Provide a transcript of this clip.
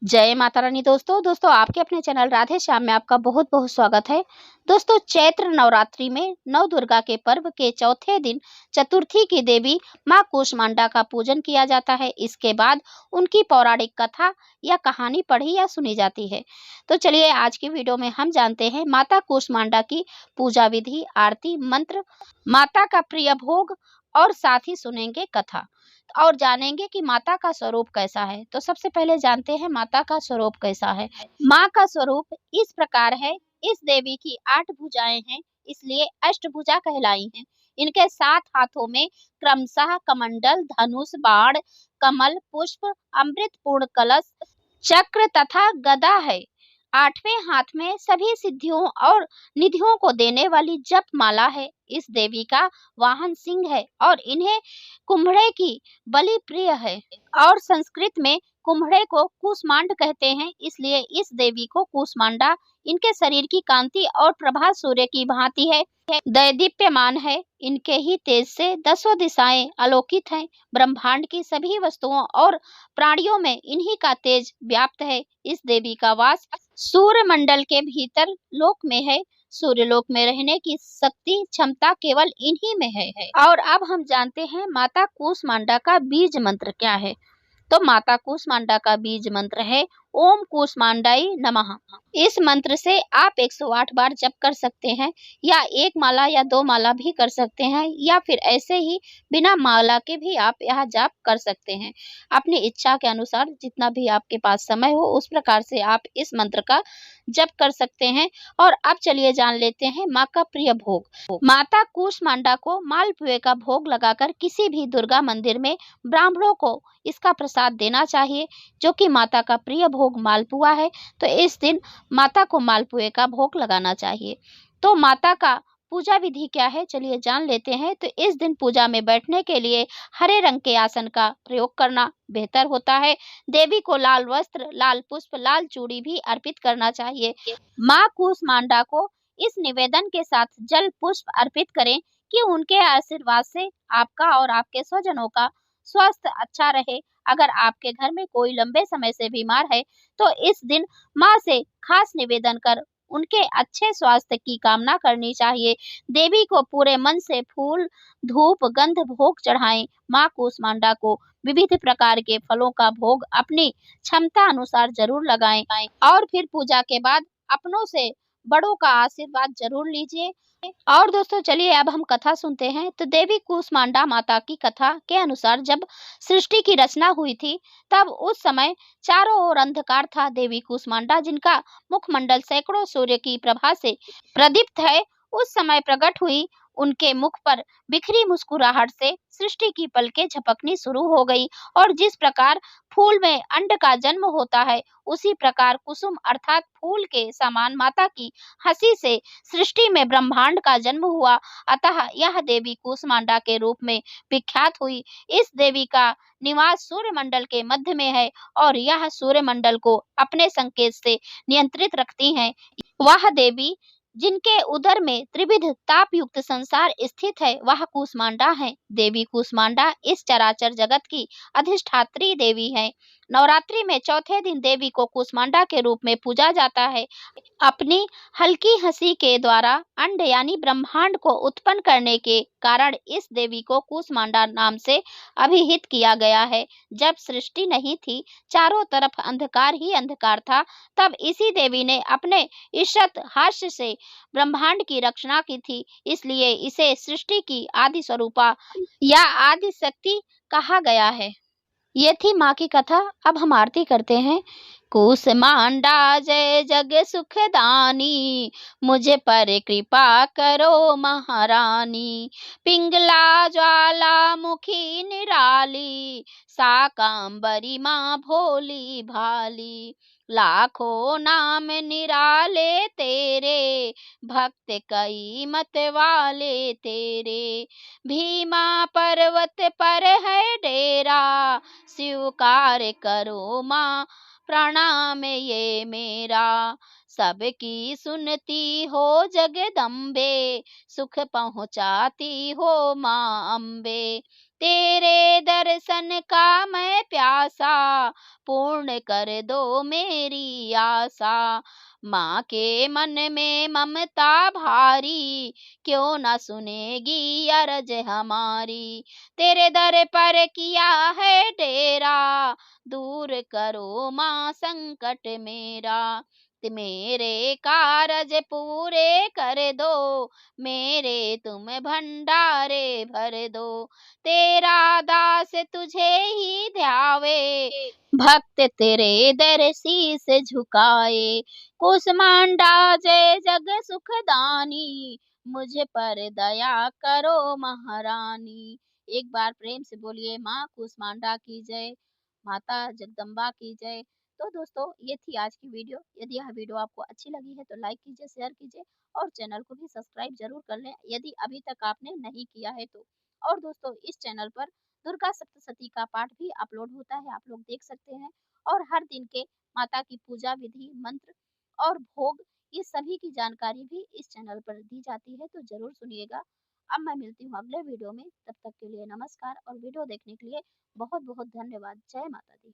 जय माता रानी। दोस्तों आपके अपने चैनल राधे श्याम में आपका बहुत बहुत स्वागत है। दोस्तों चैत्र नवरात्रि में नव दुर्गा के पर्व के चौथे दिन चतुर्थी की देवी मां कूष्मांडा का पूजन किया जाता है। इसके बाद उनकी पौराणिक कथा या कहानी पढ़ी या सुनी जाती है। तो चलिए आज की वीडियो में हम जानते हैं माता कूष्मांडा की पूजा विधि, आरती, मंत्र, माता का प्रिय भोग और साथ ही सुनेंगे कथा और जानेंगे कि माता का स्वरूप कैसा है। तो सबसे पहले जानते हैं माता का स्वरूप कैसा है। माँ का स्वरूप इस प्रकार है। इस देवी की 8 भुजाएं हैं, इसलिए अष्टभुजा कहलाई हैं। इनके 7 हाथों में क्रमशः कमंडल, धनुष, बाण, कमल, पुष्प, अमृत पूर्ण कलश, चक्र तथा गदा है। 8वें हाथ में सभी सिद्धियों और निधियों को देने वाली जप माला है। इस देवी का वाहन सिंह है और इन्हें कुम्हड़े की बलि प्रिय है और संस्कृत में कुम्हड़े को कूष्मांड कहते हैं, इसलिए इस देवी को कूष्मांडा। इनके शरीर की कांति और प्रभा सूर्य की भांति है, दैदीप्यमान है। इनके ही तेज से 10 दिशाएं आलोकित हैं। ब्रह्मांड की सभी वस्तुओं और प्राणियों में इन्हीं का तेज व्याप्त है। इस देवी का वास सूर्य मंडल के भीतर लोक में है। सूर्यलोक में रहने की शक्ति क्षमता केवल इन्हीं में है। और अब हम जानते हैं माता कूष्मांडा का बीज मंत्र क्या है। तो माता कूष्मांडा का बीज मंत्र है ओम कूष्मांडाई नमः। इस मंत्र से आप 108 बार जप कर सकते हैं, या 1 माला या 2 माला भी कर सकते हैं, या फिर ऐसे ही बिना माला के भी आप यह जाप कर सकते हैं। अपनी इच्छा के अनुसार जितना भी आपके पास समय हो उस प्रकार से आप इस मंत्र का जप कर सकते हैं। और अब चलिए जान लेते हैं माँ का प्रिय भोग। माता कूष्मांडा को मालपुए का भोग लगाकर किसी भी दुर्गा मंदिर में ब्राह्मणों को इसका प्रसाद देना चाहिए, जो कि माता का प्रिय भोग मालपुआ है। तो इस दिन माता को मालपुए का भोग लगाना चाहिए। तो माता का पूजा विधि क्या है, चलिए जान लेते हैं। तो इस दिन पूजा में बैठने के लिए हरे रंग के आसन का प्रयोग करना बेहतर होता है। देवी को लाल वस्त्र, लाल पुष्प, लाल चूड़ी भी अर्पित करना चाहिए। माँ कूष्मांडा को इस निवेदन के साथ जल पुष्प अर्पित करें कि उनके आशीर्वाद से आपका और आपके स्वजनों का स्वास्थ्य अच्छा रहे। अगर आपके घर में कोई लंबे समय से बीमार है तो इस दिन माँ से खास निवेदन कर उनके अच्छे स्वास्थ्य की कामना करनी चाहिए। देवी को पूरे मन से फूल, धूप, गंध भोग चढ़ाएं। माँ कूष्मांडा को विविध प्रकार के फलों का भोग अपनी क्षमता अनुसार जरूर लगाएं और फिर पूजा के बाद अपनों से बड़ों का आशीर्वाद जरूर लीजिए। और दोस्तों चलिए अब हम कथा सुनते हैं। तो देवी कूष्मांडा माता की कथा के अनुसार जब सृष्टि की रचना हुई थी तब उस समय चारों ओर अंधकार था। देवी कूष्मांडा, जिनका मुखमंडल सैकड़ों सूर्य की प्रभा से प्रदीप्त है, उस समय प्रकट हुई। उनके मुख पर बिखरी मुस्कुराहट से सृष्टि की पलकें झपकनी शुरू हो गई। और जिस प्रकार फूल में अंड का जन्म होता है, उसी प्रकार कुसुम अर्थात फूल के समान माता की हंसी से सृष्टि में ब्रह्मांड का जन्म हुआ। अतः यह देवी कूष्मांडा के रूप में विख्यात हुई। इस देवी का निवास सूर्य मंडल के मध्य में है और यह सूर्य मंडल को अपने संकेत से नियंत्रित रखती हैं। वह देवी जिनके उदर में त्रिविध ताप युक्त संसार स्थित है, वह कूष्मांडा है। देवी कूष्मांडा इस चराचर जगत की अधिष्ठात्री देवी है। नवरात्रि में चौथे दिन देवी को कूष्मांडा के रूप में पूजा जाता है। अपनी हल्की हंसी के द्वारा अंड यानी ब्रह्मांड को उत्पन्न करने के कारण इस देवी को कूष्मांडा नाम से अभिहित किया गया है। जब सृष्टि नहीं थी, चारों तरफ अंधकार ही अंधकार था, तब इसी देवी ने अपने ईषत् हास्य से ब्रह्मांड की रचना की थी। इसलिए इसे सृष्टि की आदि स्वरूपा या आदि शक्ति कहा गया है। ये थी माँ की कथा। अब हम आरती करते हैं। कूष्मांडा जय जग सुखदानी, मुझे पर कृपा करो महारानी। पिंगला ज्वाला मुखी निराली, साकांबरी माँ भोली भाली। लाखों नाम निराले तेरे, भक्त कई मत वाले तेरे। भीमा पर्वत पर है डेरा, स्वीकार करो माँ प्रणाम ये मेरा। सबकी सुनती हो जगदम्बे, सुख पहुँचाती हो माँ अम्बे। तेरे दर्शन का मैं प्यासा, पूर्ण कर दो मेरी आशा। माँ के मन में ममता भारी, क्यों ना सुनेगी अर्ज हमारी। तेरे दर पर किया है डेरा, दूर करो माँ संकट मेरा। मेरे कारज पूरे कर दो, मेरे तुम भंडारे भर दो। तेरा दास तुझे ही ध्यावे, भक्त तेरे दर शीस झुकाए। कुसमांडा जय जग सुखदानी, मुझ पर दया करो महारानी। एक बार प्रेम से बोलिए माँ कुसमांडा की जय, माता जगदम्बा की जय। तो दोस्तों ये थी आज की वीडियो। यदि यह वीडियो आपको अच्छी लगी है तो लाइक कीजिए, शेयर कीजिए और चैनल को भी सब्सक्राइब जरूर कर लें यदि अभी तक आपने नहीं किया है तो। और दोस्तों इस चैनल पर दुर्गा सप्तशती का पाठ भी अपलोड होता है, आप लोग देख सकते हैं। और हर दिन के माता की पूजा विधि, मंत्र और भोग, ये सभी की जानकारी भी इस चैनल पर दी जाती है, तो जरूर सुनिएगा। अब मैं मिलती हूँ अगले वीडियो में, तब तक के लिए नमस्कार और वीडियो देखने के लिए बहुत बहुत धन्यवाद। जय माता दी।